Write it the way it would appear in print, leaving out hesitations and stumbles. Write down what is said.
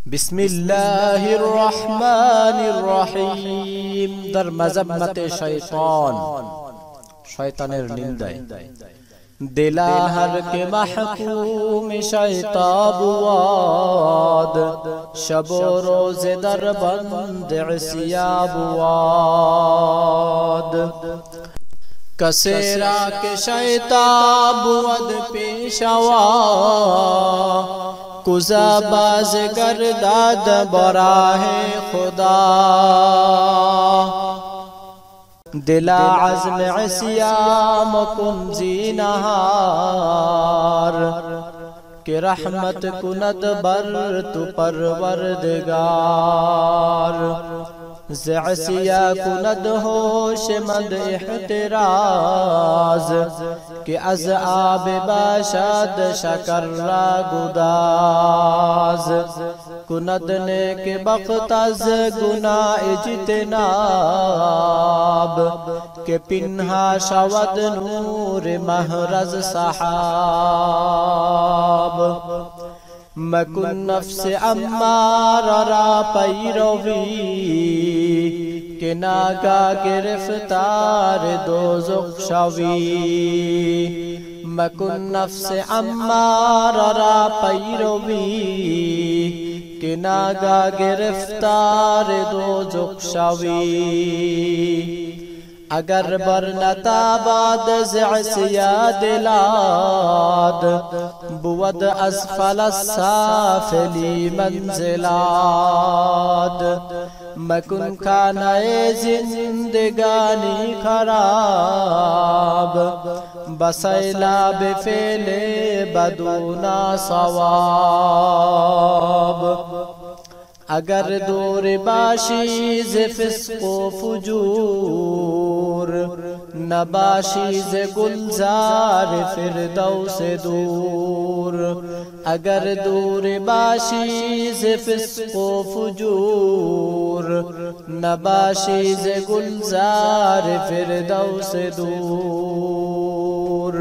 बिस्मिल्लाहिर्रहमानिर्रहीम। दर मज़म्मत शैतान, शैतानेर निंदाय। दिला हर के महकूम शैताबुआद, शबो रोज़े दर बंद इसियाबुआद। कसेरा के शैताबुआद पेशवा, कुज़ाबाज गर्दाद बराहे खुदा। दिला अज़्म इस्याम कुंजी नहार, के रहमत कुनद बर तु परवरदिगार। ज़असिया कुनद होश मद इहतिराज, के अज़ आब बाशद शकर्रा गुदाज। कुनद ने के बख्तज गुना इज्तिनाब, के पिन्हा शवद नूर महरज सहाब। मकुन नफ्स अम्मारा पैरवी, के नागा गिरफ्तार दोज़ख शवी। मकुन नफ्स अम्मारा पैरवी, के नागा गिरफ्तार दोज़ख शवी। अगर बरनताबाद ज़असिया दिलाद, बुवद अस्फल साफली मंजिलाद। मकुन खानाए जिंदगानी खराब, बसैला बेफेले बदूना सवाब। अगर दूर बाशी ज़े फिस्को फुजूर, नबाशी ज़े गुलजार फिरदौस दूर। अगर दूर बाशी ज़े फिस्को फुजूर, नबाशी ज़े गुलजार फिरदौस दूर।